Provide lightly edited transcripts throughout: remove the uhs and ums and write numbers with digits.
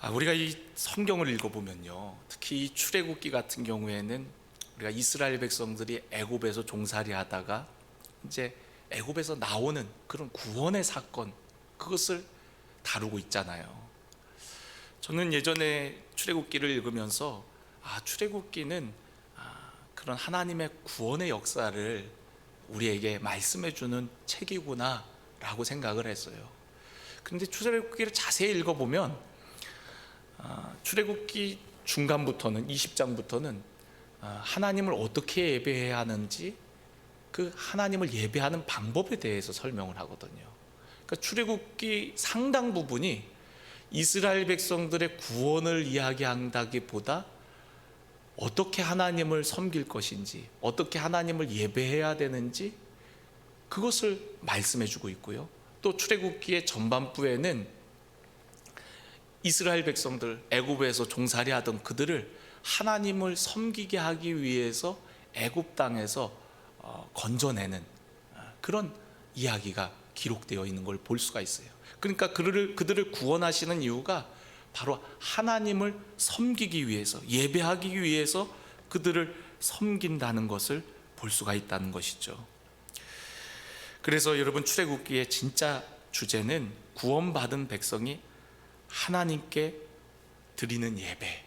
우리가 이 성경을 읽어보면요, 특히 이 출애굽기 같은 경우에는 우리가 이스라엘 백성들이 애굽에서 종살이하다가 이제 애굽에서 나오는 그런 구원의 사건, 그것을 다루고 있잖아요. 저는 예전에 출애굽기를 읽으면서 출애굽기는 그런 하나님의 구원의 역사를 우리에게 말씀해주는 책이구나 라고 생각을 했어요. 그런데 출애굽기를 자세히 읽어보면 출애굽기 중간부터는 20장부터는 하나님을 어떻게 예배해야 하는지, 그 하나님을 예배하는 방법에 대해서 설명을 하거든요. 그러니까 출애굽기 상당 부분이 이스라엘 백성들의 구원을 이야기한다기보다 어떻게 하나님을 섬길 것인지, 어떻게 하나님을 예배해야 되는지, 그것을 말씀해 주고 있고요. 또 출애굽기의 전반부에는 이스라엘 백성들, 애굽에서 종살이하던 그들을 하나님을 섬기게 하기 위해서 애굽 땅에서 건져내는 그런 이야기가 기록되어 있는 걸 볼 수가 있어요. 그러니까 그들을 구원하시는 이유가 바로 하나님을 섬기기 위해서, 예배하기 위해서 그들을 섬긴다는 것을 볼 수가 있다는 것이죠. 그래서 여러분, 출애굽기의 진짜 주제는 구원받은 백성이 하나님께 드리는 예배,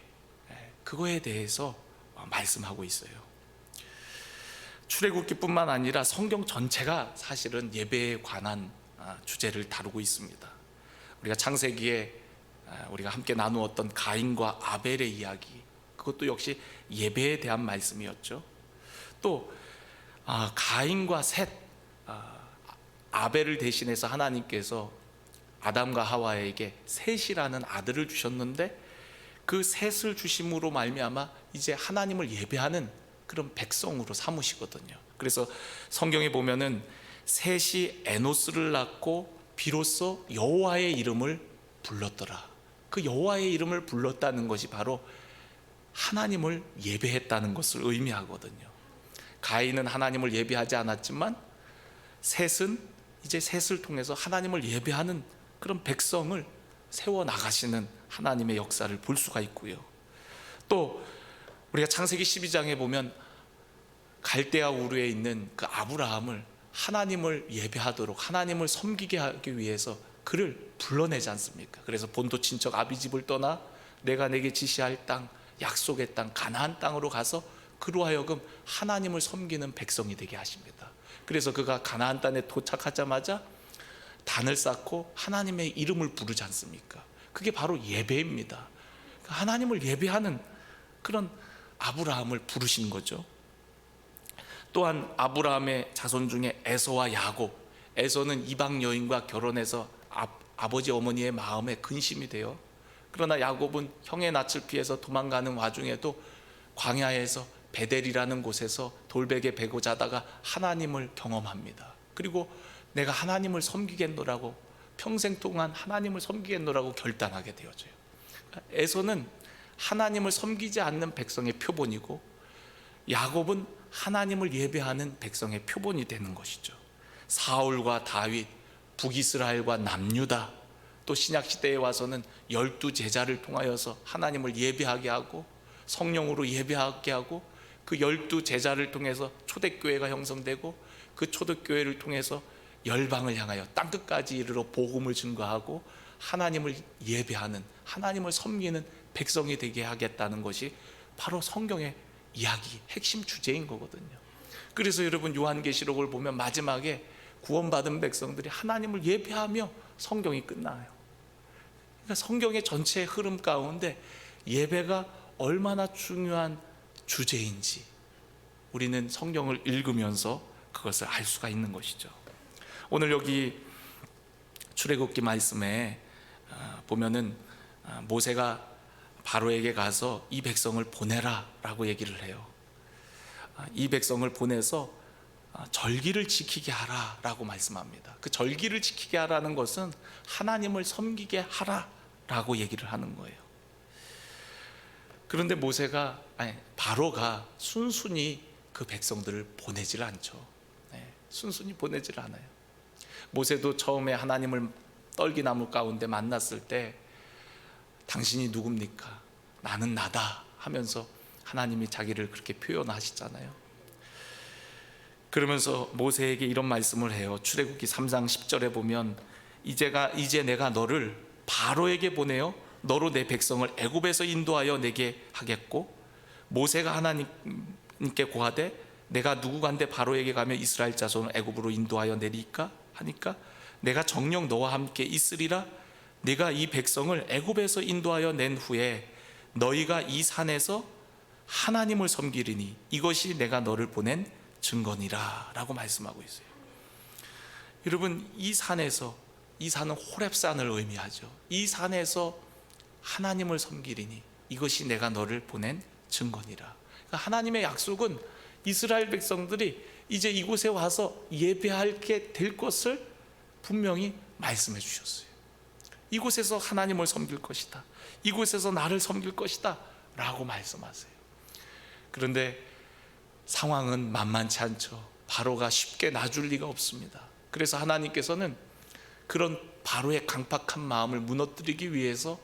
그거에 대해서 말씀하고 있어요. 출애굽기뿐만 아니라 성경 전체가 사실은 예배에 관한 주제를 다루고 있습니다. 우리가 창세기에 우리가 함께 나누었던 가인과 아벨의 이야기, 그것도 역시 예배에 대한 말씀이었죠. 또 가인과 셋, 아벨을 대신해서 하나님께서 아담과 하와에게 셋이라는 아들을 주셨는데, 그 셋을 주심으로 말미암아 이제 하나님을 예배하는 그런 백성으로 삼으시거든요. 그래서 성경에 보면은 셋이 에노스를 낳고 비로소 여호와의 이름을 불렀더라. 그 여호와의 이름을 불렀다는 것이 바로 하나님을 예배했다는 것을 의미하거든요. 가인은 하나님을 예배하지 않았지만 셋은 이제 셋을 통해서 하나님을 예배하는 그런 백성을 세워나가시는 하나님의 역사를 볼 수가 있고요. 또 우리가 창세기 12장에 보면 갈대아 우르에 있는 그 아브라함을 하나님을 예배하도록, 하나님을 섬기게 하기 위해서 그를 불러내지 않습니까? 그래서 본토 친척 아비집을 떠나 내가 내게 지시할 땅, 약속의 땅, 가나안 땅으로 가서 그로 하여금 하나님을 섬기는 백성이 되게 하십니다. 그래서 그가 가나안 땅에 도착하자마자 단을 쌓고 하나님의 이름을 부르지 않습니까? 그게 바로 예배입니다. 하나님을 예배하는 그런 아브라함을 부르신 거죠. 또한 아브라함의 자손 중에 에서와 야곱, 에서는 이방 여인과 결혼해서 아버지 어머니의 마음에 근심이 돼요. 그러나 야곱은 형의 낯을 피해서 도망가는 와중에도 광야에서 베델이라는 곳에서 돌베개 베고 자다가 하나님을 경험합니다. 그리고 내가 하나님을 섬기겠노라고, 평생 동안 하나님을 섬기겠노라고 결단하게 되어져요. 에서는 하나님을 섬기지 않는 백성의 표본이고, 야곱은 하나님을 예배하는 백성의 표본이 되는 것이죠. 사울과 다윗, 북이스라엘과 남유다, 또 신약시대에 와서는 12제자를 통하여서 하나님을 예배하게 하고 성령으로 예배하게 하고, 그 12제자를 통해서 초대교회가 형성되고, 그 초대교회를 통해서 열방을 향하여 땅끝까지 이르러 복음을 증거하고 하나님을 예배하는, 하나님을 섬기는 백성이 되게 하겠다는 것이 바로 성경의 이야기, 핵심 주제인 거거든요. 그래서 여러분, 요한계시록을 보면 마지막에 구원받은 백성들이 하나님을 예배하며 성경이 끝나요. 그러니까 성경의 전체 흐름 가운데 예배가 얼마나 중요한 주제인지 우리는 성경을 읽으면서 그것을 알 수가 있는 것이죠. 오늘 여기 출애굽기 말씀에 보면은 모세가 바로에게 가서 이 백성을 보내라 라고 얘기를 해요. 이 백성을 보내서 절기를 지키게 하라 라고 말씀합니다. 그 절기를 지키게 하라는 것은 하나님을 섬기게 하라 라고 얘기를 하는 거예요. 그런데 바로가 순순히 그 백성들을 보내질 않죠. 순순히 보내질 않아요. 모세도 처음에 하나님을 떨기나무 가운데 만났을 때 당신이 누굽니까? 나는 나다 하면서 하나님이 자기를 그렇게 표현하시잖아요. 그러면서 모세에게 이런 말씀을 해요. 출애굽기 3장 10절에 보면 이제 내가 너를 바로에게 보내어 너로 내 백성을 애굽에서 인도하여 내게 하겠고, 모세가 하나님께 고하되 내가 누구간데 바로에게 가며 이스라엘 자손을 애굽으로 인도하여 내리까 하니까 내가 정녕 너와 함께 있으리라. 네가 이 백성을 애굽에서 인도하여 낸 후에 너희가 이 산에서 하나님을 섬기리니 이것이 내가 너를 보낸 증거니라 라고 말씀하고 있어요. 여러분, 이 산은 호렙산을 의미하죠. 이 산에서 하나님을 섬기리니 이것이 내가 너를 보낸 증거니라. 그러니까 하나님의 약속은 이스라엘 백성들이 이제 이곳에 와서 예배하게 될 것을 분명히 말씀해 주셨어요. 이곳에서 하나님을 섬길 것이다, 이곳에서 나를 섬길 것이다 라고 말씀하세요. 그런데 상황은 만만치 않죠. 바로가 쉽게 놔줄 리가 없습니다. 그래서 하나님께서는 그런 바로의 강팍한 마음을 무너뜨리기 위해서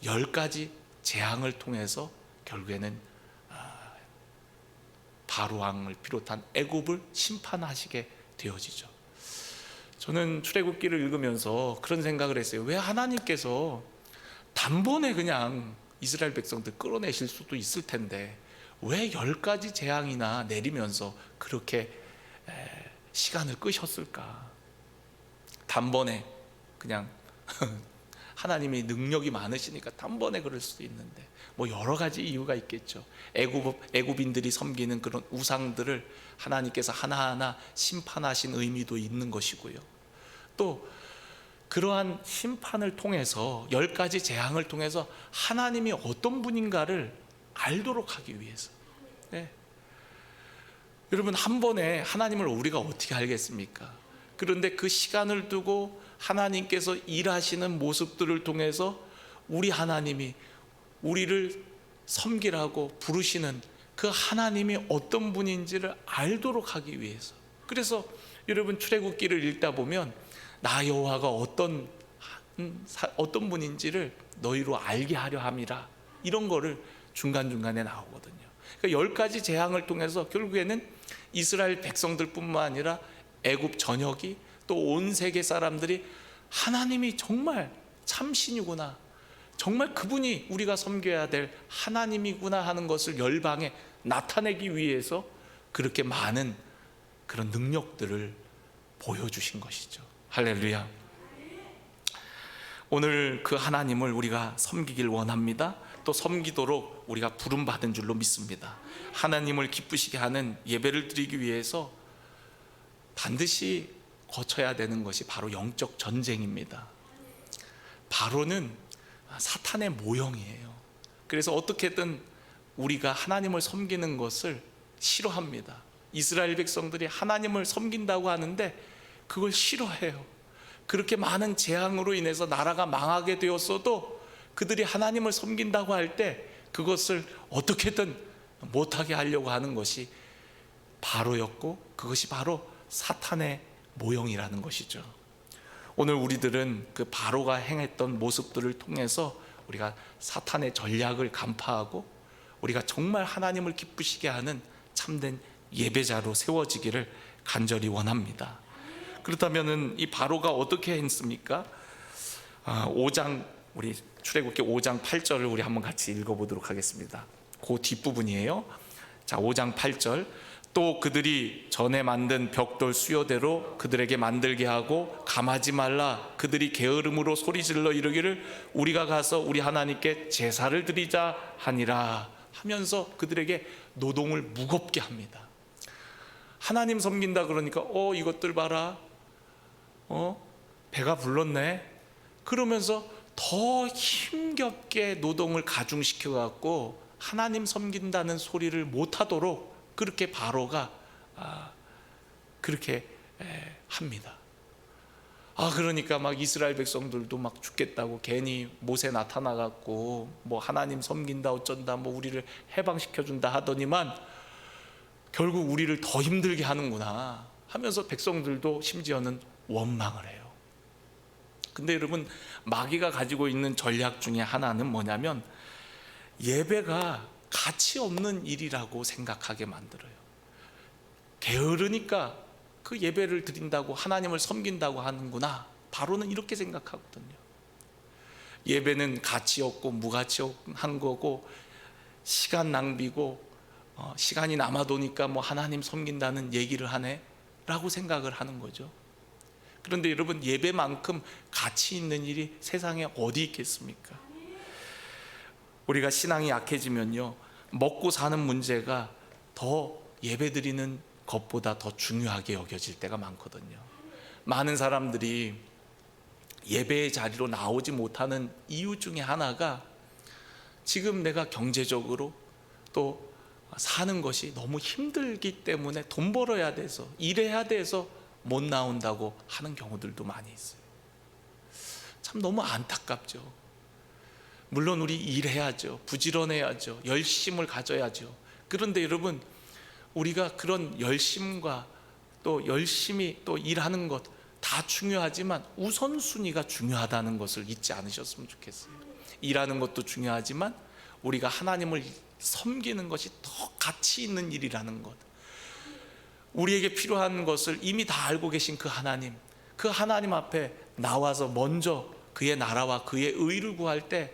10가지 재앙을 통해서 결국에는 바로 왕을 비롯한 애굽을 심판하시게 되어지죠. 저는 출애굽기를 읽으면서 그런 생각을 했어요. 왜 하나님께서 단번에 그냥 이스라엘 백성들 끌어내실 수도 있을 텐데 왜 10가지 재앙이나 내리면서 그렇게 시간을 끄셨을까? 단번에 그냥 하나님이 능력이 많으시니까 단번에 그럴 수도 있는데 뭐 여러 가지 이유가 있겠죠. 애굽인들이 섬기는 그런 우상들을 하나님께서 하나하나 심판하신 의미도 있는 것이고요. 또 그러한 심판을 통해서 10가지 재앙을 통해서 하나님이 어떤 분인가를 알도록 하기 위해서. 네. 여러분, 한 번에 하나님을 우리가 어떻게 알겠습니까? 그런데 그 시간을 두고 하나님께서 일하시는 모습들을 통해서 우리 하나님이 우리를 섬기라고 부르시는 그 하나님이 어떤 분인지를 알도록 하기 위해서. 그래서 여러분, 출애굽기를 읽다 보면 나 여호와가 어떤 분인지를 너희로 알게 하려 함이라, 이런 거를 중간중간에 나오거든요. 그러니까 10가지 재앙을 통해서 결국에는 이스라엘 백성들뿐만 아니라 애굽 전역이 또 온 세계 사람들이 하나님이 정말 참신이구나, 정말 그분이 우리가 섬겨야 될 하나님이구나 하는 것을 열방에 나타내기 위해서 그렇게 많은 그런 능력들을 보여주신 것이죠. 할렐루야. 오늘 그 하나님을 우리가 섬기길 원합니다. 또 섬기도록 우리가 부름받은 줄로 믿습니다. 하나님을 기쁘시게 하는 예배를 드리기 위해서 반드시 거쳐야 되는 것이 바로 영적 전쟁입니다. 바로는 사탄의 모형이에요. 그래서 어떻게든 우리가 하나님을 섬기는 것을 싫어합니다. 이스라엘 백성들이 하나님을 섬긴다고 하는데 그걸 싫어해요. 그렇게 많은 재앙으로 인해서 나라가 망하게 되었어도 그들이 하나님을 섬긴다고 할 때 그것을 어떻게든 못하게 하려고 하는 것이 바로였고, 그것이 바로 사탄의 모형이라는 것이죠. 오늘 우리들은 그 바로가 행했던 모습들을 통해서 우리가 사탄의 전략을 간파하고 우리가 정말 하나님을 기쁘시게 하는 참된 예배자로 세워지기를 간절히 원합니다. 그렇다면 이 바로가 어떻게 했습니까? 5장, 우리 출애굽기 5장 8절을 우리 한번 같이 읽어보도록 하겠습니다. 그 뒷부분이에요. 자, 5장 8절. 또 그들이 전에 만든 벽돌 수요대로 그들에게 만들게 하고 감하지 말라. 그들이 게으름으로 소리질러 이르기를 우리가 가서 우리 하나님께 제사를 드리자 하니라 하면서 그들에게 노동을 무겁게 합니다. 하나님 섬긴다 그러니까 이것들 봐라, 배가 불렀네, 그러면서 더 힘겹게 노동을 가중시켜 갖고 하나님 섬긴다는 소리를 못하도록 그렇게 바로가 그렇게 합니다. 그러니까 막 이스라엘 백성들도 막 죽겠다고 괜히 모세 나타나 갖고 뭐 하나님 섬긴다 어쩐다 뭐 우리를 해방시켜 준다 하더니만 결국 우리를 더 힘들게 하는구나 하면서 백성들도 심지어는 원망을 해요. 근데 여러분, 마귀가 가지고 있는 전략 중에 하나는 뭐냐면 예배가 가치 없는 일이라고 생각하게 만들어요. 게으르니까 그 예배를 드린다고, 하나님을 섬긴다고 하는구나, 바로는 이렇게 생각하거든요. 예배는 가치 없고 무가치한 거고 시간 낭비고 시간이 남아도니까 뭐 하나님 섬긴다는 얘기를 하네 라고 생각을 하는 거죠. 그런데 여러분, 예배만큼 가치 있는 일이 세상에 어디 있겠습니까? 우리가 신앙이 약해지면요, 먹고 사는 문제가 더 예배드리는 것보다 더 중요하게 여겨질 때가 많거든요. 많은 사람들이 예배의 자리로 나오지 못하는 이유 중에 하나가 지금 내가 경제적으로 또 사는 것이 너무 힘들기 때문에 돈 벌어야 돼서, 일해야 돼서 못 나온다고 하는 경우들도 많이 있어요. 참 너무 안타깝죠. 물론 우리 일해야죠, 부지런해야죠, 열심을 가져야죠. 그런데 여러분, 우리가 그런 열심과 또 열심히 또 일하는 것 다 중요하지만 우선순위가 중요하다는 것을 잊지 않으셨으면 좋겠어요. 일하는 것도 중요하지만 우리가 하나님을 섬기는 것이 더 가치 있는 일이라는 것, 우리에게 필요한 것을 이미 다 알고 계신 그 하나님 앞에 나와서 먼저 그의 나라와 그의 의를 구할 때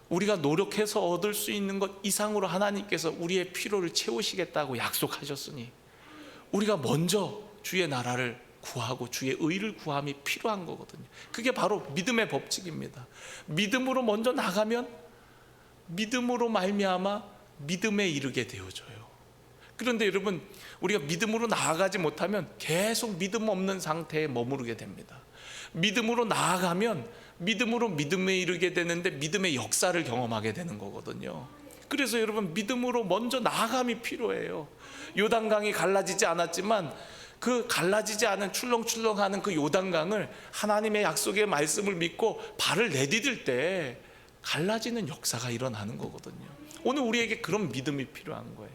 우리가 노력해서 얻을 수 있는 것 이상으로 하나님께서 우리의 필요를 채우시겠다고 약속하셨으니 우리가 먼저 주의 나라를 구하고 주의 의를 구함이 필요한 거거든요. 그게 바로 믿음의 법칙입니다. 믿음으로 먼저 나가면 믿음으로 말미암아 믿음에 이르게 되어져요. 그런데 여러분, 우리가 믿음으로 나아가지 못하면 계속 믿음 없는 상태에 머무르게 됩니다. 믿음으로 나아가면 믿음으로 믿음에 이르게 되는데 믿음의 역사를 경험하게 되는 거거든요. 그래서 여러분, 믿음으로 먼저 나아감이 필요해요. 요단강이 갈라지지 않았지만 그 갈라지지 않은 출렁출렁하는 그 요단강을 하나님의 약속의 말씀을 믿고 발을 내디딜 때 갈라지는 역사가 일어나는 거거든요. 오늘 우리에게 그런 믿음이 필요한 거예요.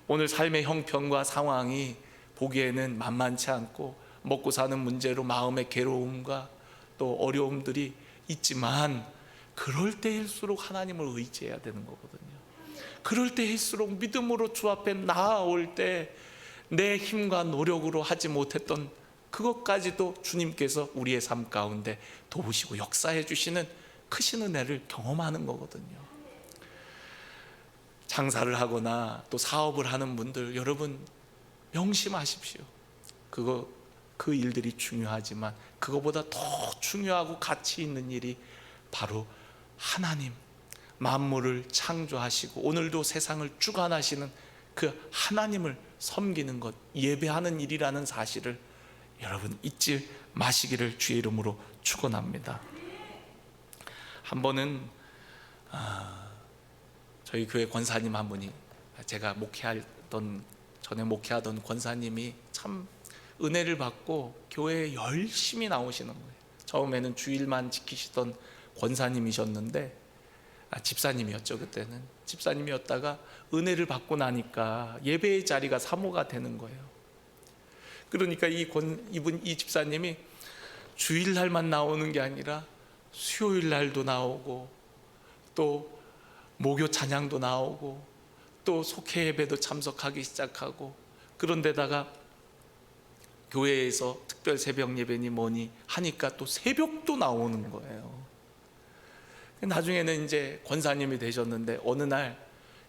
오늘 삶의 형편과 상황이 보기에는 만만치 않고 먹고 사는 문제로 마음의 괴로움과 또 어려움들이 있지만 그럴 때일수록 하나님을 의지해야 되는 거거든요. 그럴 때일수록 믿음으로 주 앞에 나아올 때 내 힘과 노력으로 하지 못했던 그것까지도 주님께서 우리의 삶 가운데 도우시고 역사해 주시는 크신 은혜를 경험하는 거거든요. 장사를 하거나 또 사업을 하는 분들, 여러분 명심하십시오. 그 일들이 중요하지만 그거보다 더 중요하고 가치 있는 일이 바로 하나님, 만물을 창조하시고 오늘도 세상을 주관하시는 그 하나님을 섬기는 것, 예배하는 일이라는 사실을 여러분 잊지 마시기를 주의 이름으로 축원합니다. 한 번은 저희 교회 권사님 한 분이, 제가 전에 목회하던 권사님이 참 은혜를 받고 교회에 열심히 나오시는 거예요. 처음에는 주일만 지키시던 권사님이셨는데 집사님이었죠. 그때는 집사님이었다가 은혜를 받고 나니까 예배의 자리가 사모가 되는 거예요. 그러니까 이 집사님이 주일날만 나오는 게 아니라 수요일날도 나오고 또 목요 찬양도 나오고 또 속회 예배도 참석하기 시작하고, 그런데다가 교회에서 특별 새벽 예배니 뭐니 하니까 또 새벽도 나오는 거예요. 나중에는 이제 권사님이 되셨는데 어느 날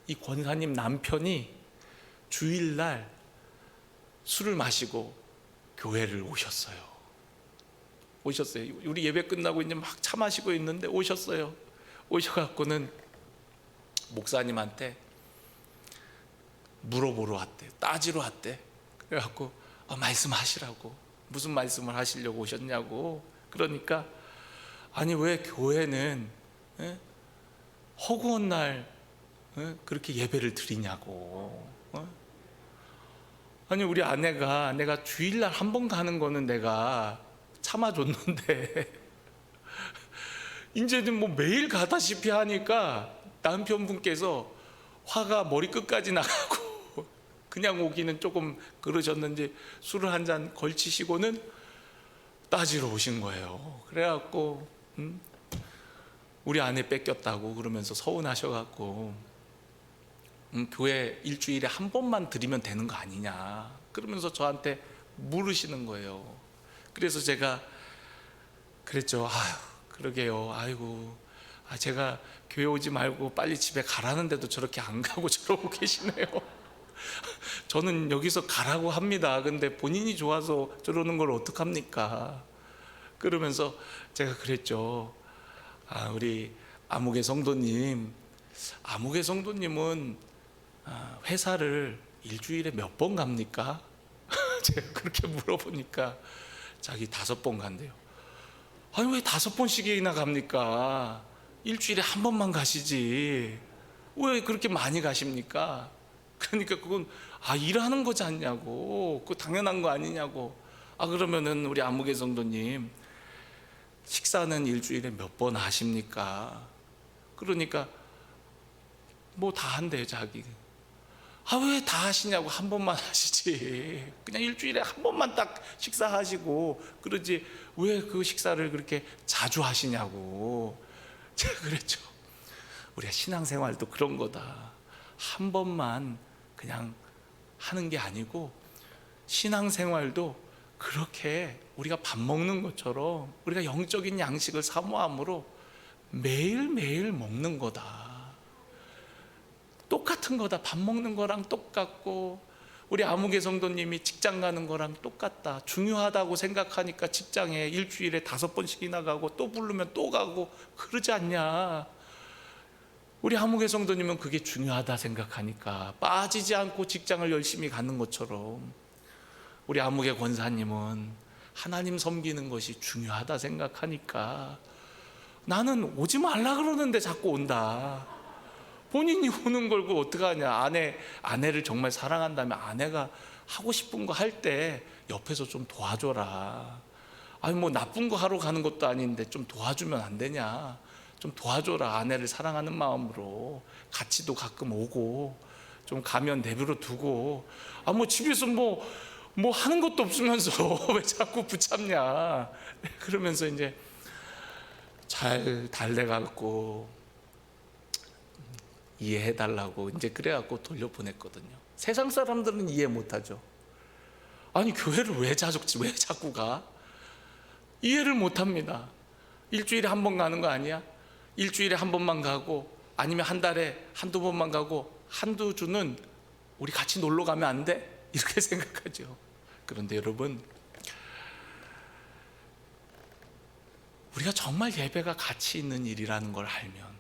이 권사님 남편이 주일날 술을 마시고 교회를 오셨어요. 우리 예배 끝나고 이제 막 차 마시고 있는데 오셨어요. 오셔갖고는 목사님한테 물어보러 왔대, 따지러 왔대. 그래갖고 말씀하시라고, 무슨 말씀을 하시려고 오셨냐고. 그러니까 아니 왜 교회는 허구한 날 그렇게 예배를 드리냐고. 아니 우리 아내가 내가 주일날 한 번 가는 거는 내가 참아줬는데 이제는 뭐 매일 가다시피 하니까 남편분께서 화가 머리끝까지 나가고 그냥 오기는 조금 그러셨는지 술을 한 잔 걸치시고는 따지러 오신 거예요. 그래갖고 우리 아내 뺏겼다고 그러면서 서운하셔갖고 교회 일주일에 한 번만 드리면 되는 거 아니냐 그러면서 저한테 물으시는 거예요. 그래서 제가 그랬죠. 아유 그러게요. 아이고 제가 교회 오지 말고 빨리 집에 가라는데도 저렇게 안 가고 저러고 계시네요. 저는 여기서 가라고 합니다. 근데 본인이 좋아서 저러는 걸 어떡합니까? 그러면서 제가 그랬죠. 우리 아무개 성도님은 회사를 일주일에 몇 번 갑니까? 제가 그렇게 물어보니까 자기 5번 간대요. 아니 왜 5번씩이나 갑니까? 일주일에 한 번만 가시지 왜 그렇게 많이 가십니까? 그러니까 그건 일하는 거지 않냐고, 그거 당연한 거 아니냐고. 그러면은 우리 아무개 성도님 식사는 일주일에 몇 번 하십니까? 그러니까 뭐 다 한대요 자기. 왜 다 하시냐고. 한 번만 하시지. 그냥 일주일에 한 번만 딱 식사하시고 그러지 왜 그 식사를 그렇게 자주 하시냐고. 제가 그랬죠. 우리가 신앙생활도 그런 거다. 한 번만 그냥 하는 게 아니고 신앙생활도 그렇게 우리가 밥 먹는 것처럼 우리가 영적인 양식을 사모함으로 매일매일 먹는 거다. 똑같은 거다. 밥 먹는 거랑 똑같고 우리 아무개 성도님이 직장 가는 거랑 똑같다. 중요하다고 생각하니까 직장에 일주일에 5번씩이나 가고 또 부르면 또 가고 그러지 않냐. 우리 아무개 성도님은 그게 중요하다 생각하니까 빠지지 않고 직장을 열심히 가는 것처럼 우리 아무개 권사님은 하나님 섬기는 것이 중요하다 생각하니까 나는 오지 말라 그러는데 자꾸 온다. 본인이 오는 걸 그 어떡하냐. 아내를 정말 사랑한다면 아내가 하고 싶은 거 할 때 옆에서 좀 도와줘라. 뭐 나쁜 거 하러 가는 것도 아닌데 좀 도와주면 안 되냐. 좀 도와줘라. 아내를 사랑하는 마음으로 같이도 가끔 오고 좀 가면 내버려 두고 뭐 집에서 뭐 하는 것도 없으면서 왜 자꾸 붙잡냐. 그러면서 이제 잘 달래갖고 이해해달라고 이제 그래갖고 돌려보냈거든요. 세상 사람들은 이해 못하죠. 교회를 왜 자꾸 가? 이해를 못합니다. 일주일에 한 번 가는 거 아니야? 일주일에 한 번만 가고 아니면 한 달에 한두 번만 가고 한두 주는 우리 같이 놀러 가면 안 돼? 이렇게 생각하죠. 그런데 여러분, 우리가 정말 예배가 가치 있는 일이라는 걸 알면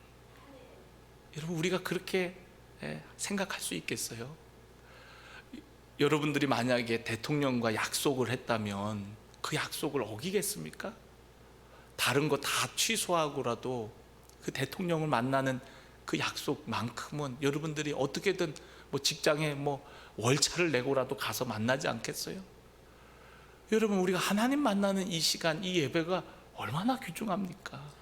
여러분 우리가 그렇게 생각할 수 있겠어요? 여러분들이 만약에 대통령과 약속을 했다면 그 약속을 어기겠습니까? 다른 거 다 취소하고라도 그 대통령을 만나는 그 약속만큼은 여러분들이 어떻게든 직장에 월차를 내고라도 가서 만나지 않겠어요? 여러분 우리가 하나님 만나는 이 시간, 이 예배가 얼마나 귀중합니까?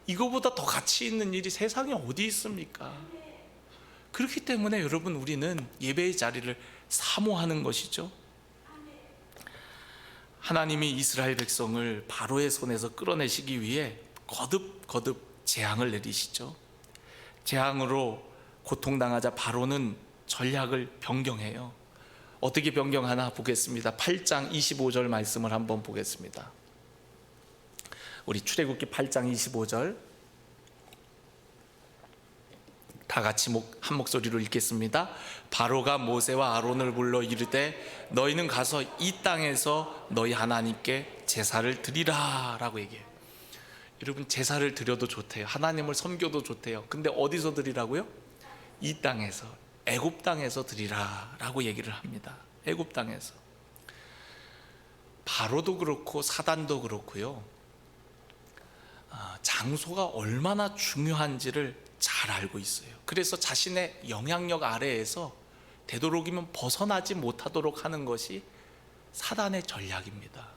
이거보다 더 가치 있는 일이 세상에 어디 있습니까? 그렇기 때문에 여러분 우리는 예배의 자리를 사모하는 것이죠. 하나님이 이스라엘 백성을 바로의 손에서 끌어내시기 위해 거듭 재앙을 내리시죠. 재앙으로 고통당하자 바로는 전략을 변경해요. 어떻게 변경하나 보겠습니다. 8장 25절 말씀을 한번 보겠습니다. 우리 출애굽기 8장 25절 다 같이 한 목소리로 읽겠습니다. 바로가 모세와 아론을 불러 이르되 너희는 가서 이 땅에서 너희 하나님께 제사를 드리라 라고 얘기해요. 여러분 제사를 드려도 좋대요. 하나님을 섬겨도 좋대요. 근데 어디서 드리라고요? 이 땅에서, 애굽 땅에서 드리라 라고 얘기를 합니다. 애굽 땅에서. 바로도 그렇고 사단도 그렇고요, 장소가 얼마나 중요한지를 잘 알고 있어요. 그래서 자신의 영향력 아래에서 되도록이면 벗어나지 못하도록 하는 것이 사단의 전략입니다.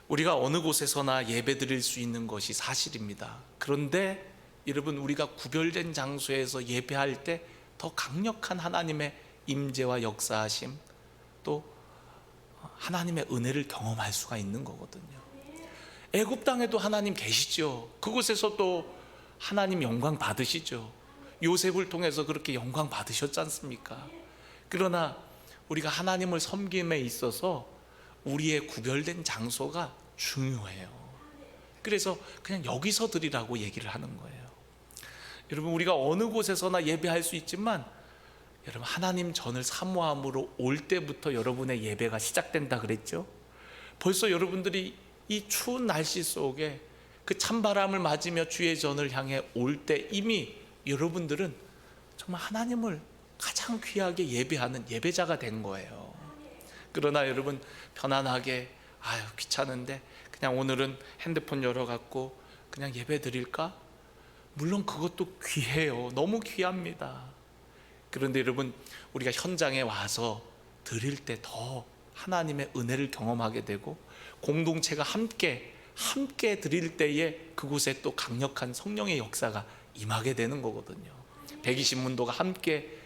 우리가 어느 곳에서나 예배 드릴 수 있는 것이 사실입니다. 그런데 여러분 우리가 구별된 장소에서 예배할 때 더 강력한 하나님의 임재와 역사하심, 또 하나님의 은혜를 경험할 수가 있는 거거든요. 애굽 땅에도 하나님 계시죠. 그곳에서도 하나님 영광 받으시죠. 요셉을 통해서 그렇게 영광 받으셨지 않습니까? 그러나 우리가 하나님을 섬김에 있어서 우리의 구별된 장소가 중요해요. 그래서 그냥 여기서 드리라고 얘기를 하는 거예요. 여러분, 우리가 어느 곳에서나 예배할 수 있지만 여러분, 하나님 전을 사모함으로 올 때부터 여러분의 예배가 시작된다 그랬죠. 벌써 여러분들이 이 추운 날씨 속에 그 찬바람을 맞으며 주의 전을 향해 올 때 이미 여러분들은 정말 하나님을 가장 귀하게 예배하는 예배자가 된 거예요. 그러나 여러분, 편안하게 귀찮은데 그냥 오늘은 핸드폰 열어갖고 그냥 예배 드릴까? 물론 그것도 귀해요. 너무 귀합니다. 그런데 여러분, 우리가 현장에 와서 드릴 때 더 하나님의 은혜를 경험하게 되고 공동체가 함께 드릴 때에 그곳에 또 강력한 성령의 역사가 임하게 되는 거거든요. 120문도가 함께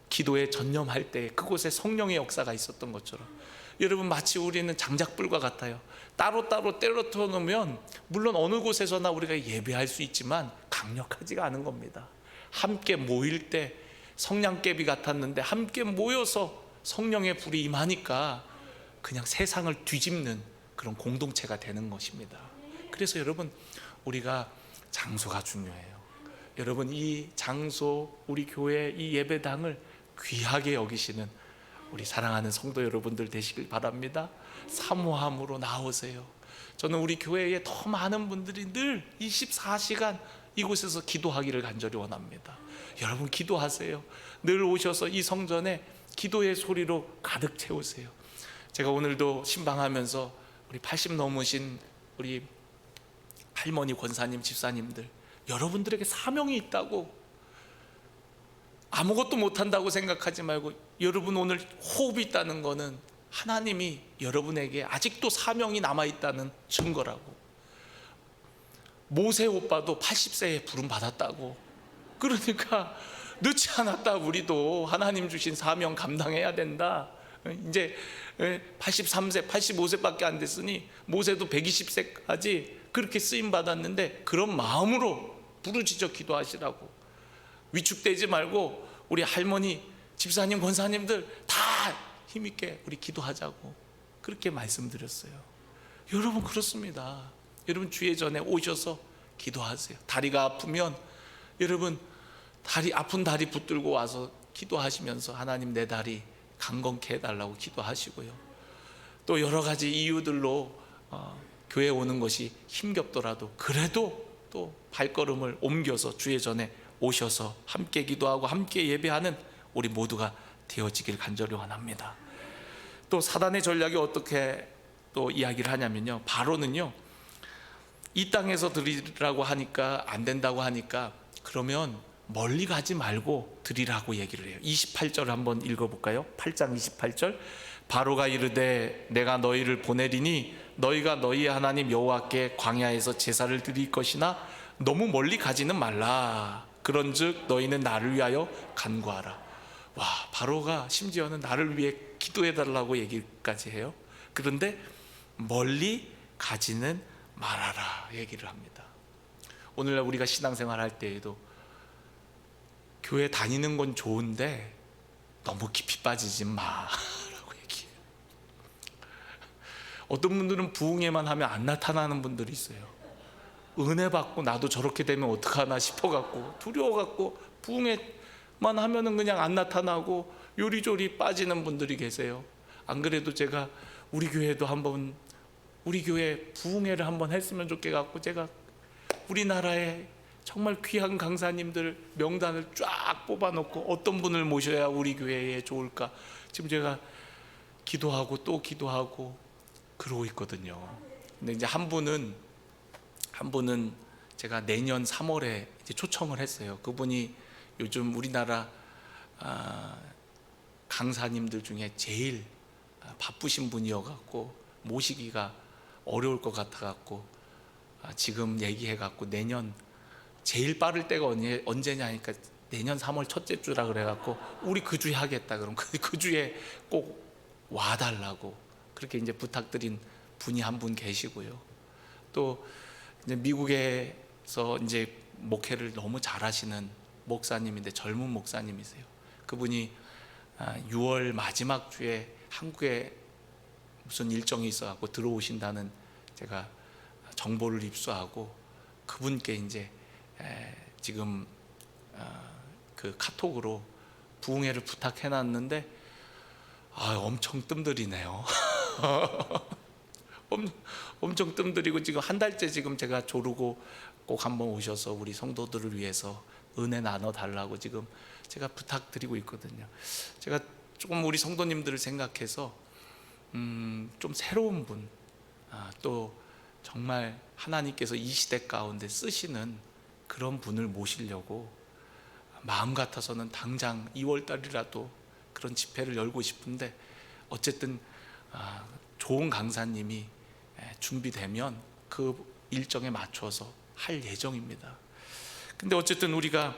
기도에 전념할 때 그곳에 성령의 역사가 있었던 것처럼 여러분, 마치 우리는 장작불과 같아요. 따로따로 때려터 놓으면 물론 어느 곳에서나 우리가 예배할 수 있지만 강력하지가 않은 겁니다. 함께 모일 때 성냥개비 같았는데 함께 모여서 성령의 불이 임하니까 그냥 세상을 뒤집는 그런 공동체가 되는 것입니다. 그래서 여러분, 우리가 장소가 중요해요. 여러분, 이 장소, 우리 교회 이 예배당을 귀하게 여기시는 우리 사랑하는 성도 여러분들 되시길 바랍니다. 사모함으로 나오세요. 저는 우리 교회에 더 많은 분들이 늘 24시간 이곳에서 기도하기를 간절히 원합니다. 여러분, 기도하세요. 늘 오셔서 이 성전에 기도의 소리로 가득 채우세요. 제가 오늘도 신방하면서 우리 80 넘으신 우리 할머니, 권사님, 집사님들, 여러분들에게 사명이 있다고, 아무것도 못한다고 생각하지 말고 여러분 오늘 호흡이 있다는 거는 하나님이 여러분에게 아직도 사명이 남아있다는 증거라고. 모세 오빠도 80세에 부름 받았다고. 그러니까 늦지 않았다. 우리도 하나님 주신 사명 감당해야 된다. 이제 83세, 85세밖에 안 됐으니 모세도 120세까지 그렇게 쓰임 받았는데 그런 마음으로 부르짖어 기도하시라고. 위축되지 말고 우리 할머니, 집사님, 권사님들 다 힘있게 우리 기도하자고 그렇게 말씀드렸어요. 여러분, 그렇습니다. 여러분, 주의 전에 오셔서 기도하세요. 다리가 아프면 여러분, 아픈 다리 붙들고 와서 기도하시면서 하나님, 내 다리 강건케 해달라고 기도하시고요. 또 여러 가지 이유들로 교회에 오는 것이 힘겹더라도 그래도 또 발걸음을 옮겨서 주의 전에 오셔서 함께 기도하고 함께 예배하는 우리 모두가 되어지길 간절히 원합니다. 또 사단의 전략이 어떻게 또 이야기를 하냐면요, 바로는요, 이 땅에서 드리라고 하니까 안 된다고 하니까 그러면 멀리 가지 말고 드리라고 얘기를 해요. 28절 한번 읽어볼까요? 8장 28절. 바로가 이르되 내가 너희를 보내리니 너희가 너희 하나님 여호와께 광야에서 제사를 드릴 것이나 너무 멀리 가지는 말라. 그런즉 너희는 나를 위하여 간구하라. 와, 바로가 심지어는 나를 위해 기도해달라고 얘기까지 해요. 그런데 멀리 가지는 말아라 얘기를 합니다. 오늘날 우리가 신앙생활 할 때에도 교회 다니는 건 좋은데 너무 깊이 빠지지 마라고 얘기해요. 어떤 분들은 부흥회만 하면 안 나타나는 분들이 있어요. 은혜 받고 나도 저렇게 되면 어떡하나 싶어갖고 두려워갖고 부흥회만 하면은 그냥 안 나타나고 요리조리 빠지는 분들이 계세요. 안 그래도 제가 우리 교회도 한번, 우리 교회 부흥회를 한번 했으면 좋겠갖고 제가 우리나라에 정말 귀한 강사님들 명단을 쫙 뽑아놓고 어떤 분을 모셔야 우리 교회에 좋을까 지금 제가 기도하고 또 기도하고 그러고 있거든요. 근데 이제 한 분은 제가 내년 3월에 이제 초청을 했어요. 그분이 요즘 우리나라 강사님들 중에 제일 바쁘신 분이어갖고 모시기가 어려울 것 같아갖고 지금 얘기해갖고 내년 제일 빠를 때가 언제냐 하니까 내년 3월 첫째 주라 그래갖고 우리 그 주에 하겠다. 그럼 그 주에 꼭 와달라고 그렇게 이제 부탁드린 분이 한 분 계시고요. 또 이제 미국에서 이제 목회를 너무 잘하시는 목사님인데 젊은 목사님이세요. 그분이 6월 마지막 주에 한국에 무슨 일정이 있어갖고 들어오신다는 제가 정보를 입수하고 그분께 이제 지금 그 카톡으로 부흥회를 부탁해놨는데 엄청 뜸들이네요. 엄청 뜸들이고 지금 한 달째 지금 제가 조르고 꼭 한번 오셔서 우리 성도들을 위해서 은혜 나눠 달라고 지금 제가 부탁드리고 있거든요. 제가 조금 우리 성도님들을 생각해서 좀 새로운 분, 또 정말 하나님께서 이 시대 가운데 쓰시는 그런 분을 모시려고 마음 같아서는 당장 2월 달이라도 그런 집회를 열고 싶은데 어쨌든 좋은 강사님이 준비되면 그 일정에 맞춰서 할 예정입니다. 근데 어쨌든 우리가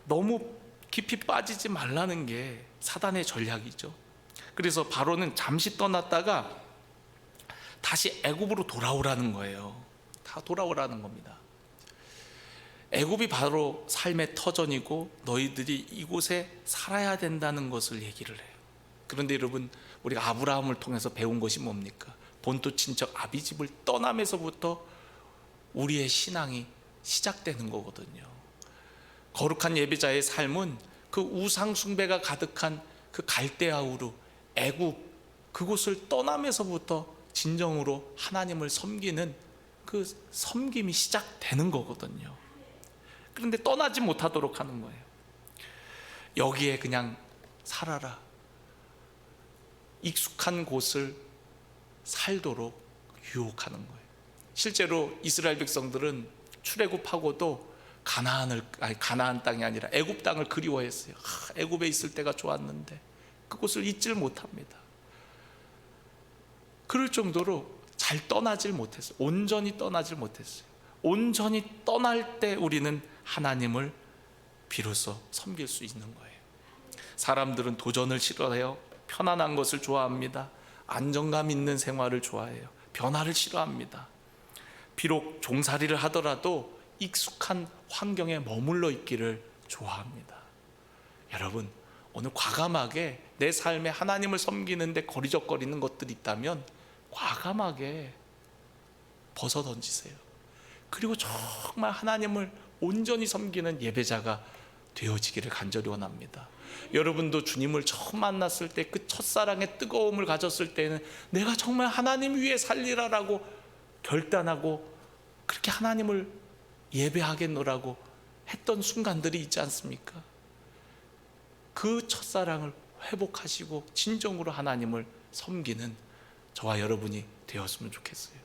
너무 깊이 빠지지 말라는 게 사단의 전략이죠. 그래서 바로는 잠시 떠났다가 다시 애굽으로 돌아오라는 거예요. 다 돌아오라는 겁니다. 애굽이 바로 삶의 터전이고 너희들이 이곳에 살아야 된다는 것을 얘기를 해요. 그런데 여러분, 우리가 아브라함을 통해서 배운 것이 뭡니까? 본토 친척 아비집을 떠나면서부터 우리의 신앙이 시작되는 거거든요. 거룩한 예배자의 삶은 그 우상 숭배가 가득한 그 갈대아우르, 애굽, 그곳을 떠나면서부터 진정으로 하나님을 섬기는 그 섬김이 시작되는 거거든요. 그런데 떠나지 못하도록 하는 거예요. 여기에 그냥 살아라, 익숙한 곳을 살도록 유혹하는 거예요. 실제로 이스라엘 백성들은 출애굽하고도 가나안 땅이 아니라 애굽 땅을 그리워했어요. 애굽에 있을 때가 좋았는데 그곳을 잊질 못합니다. 그럴 정도로 잘 떠나질 못했어요. 온전히 떠나질 못했어요. 온전히 떠날 때 우리는 하나님을 비로소 섬길 수 있는 거예요. 사람들은 도전을 싫어해요. 편안한 것을 좋아합니다. 안정감 있는 생활을 좋아해요. 변화를 싫어합니다. 비록 종살이를 하더라도 익숙한 환경에 머물러 있기를 좋아합니다. 여러분, 오늘 과감하게 내 삶에 하나님을 섬기는데 거리적거리는 것들이 있다면 과감하게 벗어던지세요. 그리고 정말 하나님을 온전히 섬기는 예배자가 되어지기를 간절히 원합니다. 여러분도 주님을 처음 만났을 때 그 첫사랑의 뜨거움을 가졌을 때는 내가 정말 하나님 위해 살리라라고 결단하고 그렇게 하나님을 예배하겠노라고 했던 순간들이 있지 않습니까? 그 첫사랑을 회복하시고 진정으로 하나님을 섬기는 저와 여러분이 되었으면 좋겠어요.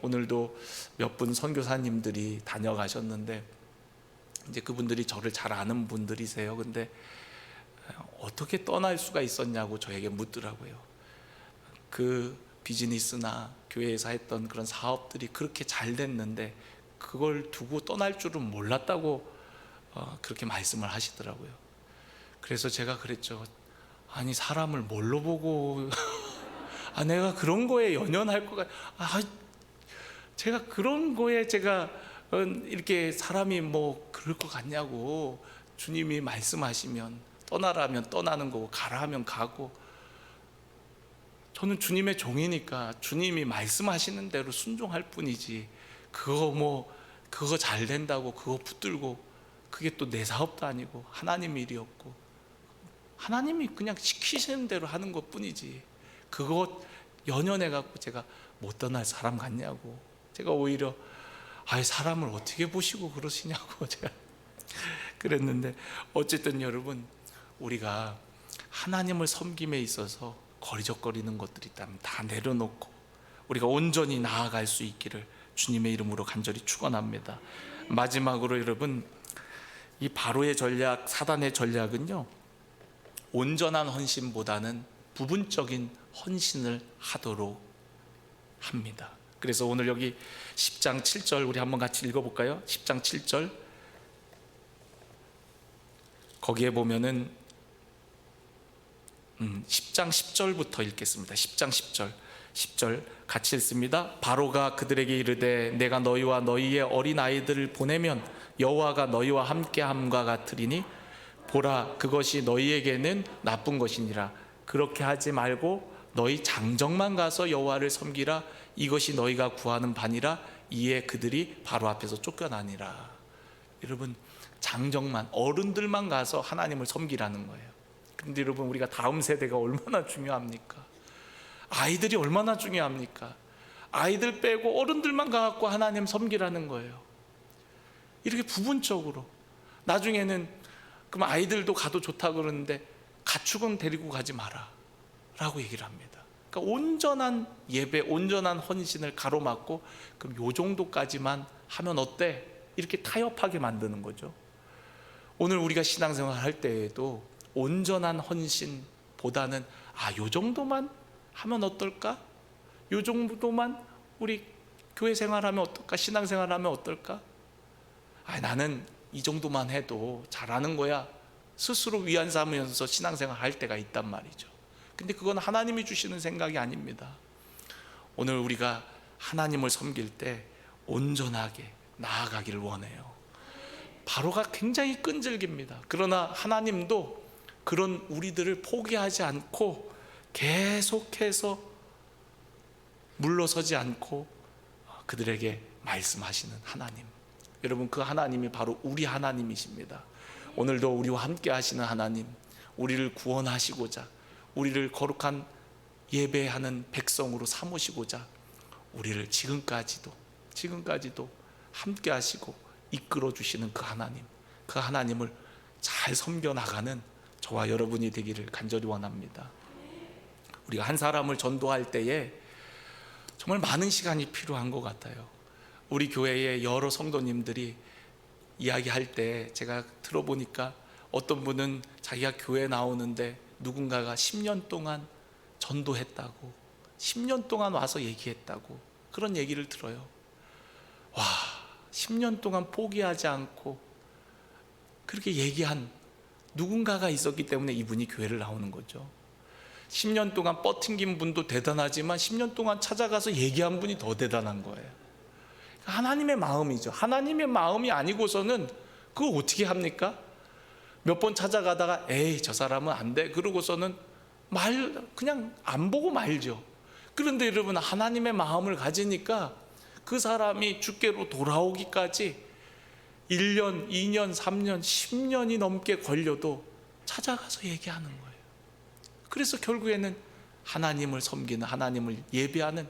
오늘도 몇 분 선교사님들이 다녀가셨는데 이제 그분들이 저를 잘 아는 분들이세요. 근데 어떻게 떠날 수가 있었냐고 저에게 묻더라고요. 그 비즈니스나 교회에서 했던 그런 사업들이 그렇게 잘 됐는데 그걸 두고 떠날 줄은 몰랐다고 그렇게 말씀을 하시더라고요. 그래서 제가 그랬죠. 아니, 사람을 뭘로 보고 내가 그런 거에 연연할 것 제가 그런 거에 제가 이렇게 사람이 뭐 그럴 것 같냐고. 주님이 말씀하시면 떠나라면 떠나는 거고 가라 하면 가고, 저는 주님의 종이니까 주님이 말씀하시는 대로 순종할 뿐이지 그거 잘 된다고 그거 붙들고 그게 또 내 사업도 아니고 하나님 일이었고 하나님이 그냥 시키시는 대로 하는 것 뿐이지 그거 연연해 갖고 제가 못 떠날 사람 같냐고. 제가 오히려 사람을 어떻게 보시고 그러시냐고 제가 그랬는데, 어쨌든 여러분, 우리가 하나님을 섬김에 있어서 거리적거리는 것들이 있다면 다 내려놓고 우리가 온전히 나아갈 수 있기를 주님의 이름으로 간절히 축원합니다. 마지막으로 여러분, 이 바로의 전략, 사단의 전략은요, 온전한 헌신보다는 부분적인 헌신을 하도록 합니다. 그래서 오늘 여기 10장 7절 우리 한번 같이 읽어볼까요? 10장 7절 거기에 보면은 10장 10절부터 읽겠습니다. 10장 10절 10절 같이 읽습니다. 바로가 그들에게 이르되 내가 너희와 너희의 어린 아이들을 보내면 여호와가 너희와 함께함과 같으리니 보라 그것이 너희에게는 나쁜 것이니라. 그렇게 하지 말고 너희 장정만 가서 여호와를 섬기라. 이것이 너희가 구하는 바니라. 이에 그들이 바로 앞에서 쫓겨나니라. 여러분, 장정만, 어른들만 가서 하나님을 섬기라는 거예요. 그런데 여러분, 우리가 다음 세대가 얼마나 중요합니까? 아이들이 얼마나 중요합니까? 아이들 빼고 어른들만 가갖고 하나님 섬기라는 거예요. 이렇게 부분적으로. 나중에는 그럼 아이들도 가도 좋다 그러는데 가축은 데리고 가지 마라 라고 얘기를 합니다. 그러니까 온전한 예배, 온전한 헌신을 가로막고 그럼 요 정도까지만 하면 어때? 이렇게 타협하게 만드는 거죠. 오늘 우리가 신앙생활 할 때에도 온전한 헌신보다는 요 정도만 하면 어떨까? 요 정도만 우리 교회 생활하면 어떨까? 신앙생활하면 어떨까? 나는 이 정도만 해도 잘하는 거야. 스스로 위안 삼으면서 신앙생활 할 때가 있단 말이죠. 근데 그건 하나님이 주시는 생각이 아닙니다. 오늘 우리가 하나님을 섬길 때 온전하게 나아가기를 원해요. 바로가 굉장히 끈질깁니다. 그러나 하나님도 그런 우리들을 포기하지 않고 계속해서 물러서지 않고 그들에게 말씀하시는 하나님. 여러분, 그 하나님이 바로 우리 하나님이십니다. 오늘도 우리와 함께 하시는 하나님, 우리를 구원하시고자, 우리를 거룩한 예배하는 백성으로 삼으시고자 우리를 지금까지도 함께 하시고 이끌어 주시는 그 하나님, 그 하나님을 잘 섬겨 나가는 저와 여러분이 되기를 간절히 원합니다. 우리가 한 사람을 전도할 때에 정말 많은 시간이 필요한 것 같아요. 우리 교회의 여러 성도님들이 이야기할 때 제가 들어보니까 어떤 분은 자기가 교회 나오는데 누군가가 10년 동안 전도했다고, 10년 동안 와서 얘기했다고, 그런 얘기를 들어요. 10년 동안 포기하지 않고 그렇게 얘기한 누군가가 있었기 때문에 이분이 교회를 나오는 거죠. 10년 동안 버틴긴 분도 대단하지만 10년 동안 찾아가서 얘기한 분이 더 대단한 거예요. 하나님의 마음이죠. 하나님의 마음이 아니고서는 그걸 어떻게 합니까? 몇 번 찾아가다가 에이 저 사람은 안 돼 그러고서는 그냥 안 보고 말죠. 그런데 여러분, 하나님의 마음을 가지니까 그 사람이 주께로 돌아오기까지 1년, 2년, 3년, 10년이 넘게 걸려도 찾아가서 얘기하는 거예요. 그래서 결국에는 하나님을 섬기는, 하나님을 예배하는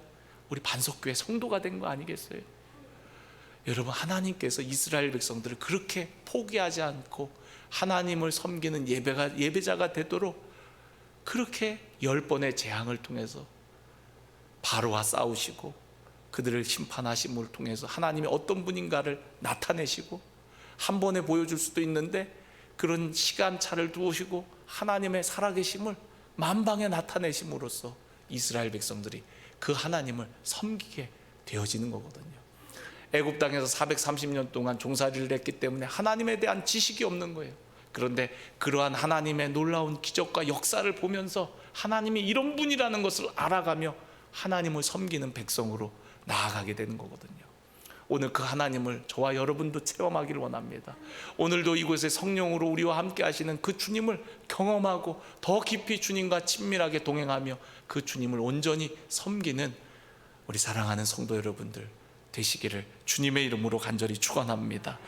우리 반석교회 성도가 된 거 아니겠어요? 여러분, 하나님께서 이스라엘 백성들을 그렇게 포기하지 않고 하나님을 섬기는 예배자가 되도록 그렇게 10번의 재앙을 통해서 바로와 싸우시고 그들을 심판하심을 통해서 하나님이 어떤 분인가를 나타내시고 한 번에 보여줄 수도 있는데 그런 시간차를 두시고 하나님의 살아계심을 만방에 나타내심으로써 이스라엘 백성들이 그 하나님을 섬기게 되어지는 거거든요. 애굽 땅에서 430년 동안 종살이를 했기 때문에 하나님에 대한 지식이 없는 거예요. 그런데 그러한 하나님의 놀라운 기적과 역사를 보면서 하나님이 이런 분이라는 것을 알아가며 하나님을 섬기는 백성으로 나아가게 되는 거거든요. 오늘 그 하나님을 저와 여러분도 체험하기를 원합니다. 오늘도 이곳에 성령으로 우리와 함께 하시는 그 주님을 경험하고 더 깊이 주님과 친밀하게 동행하며 그 주님을 온전히 섬기는 우리 사랑하는 성도 여러분들 되시기를 주님의 이름으로 간절히 축원합니다.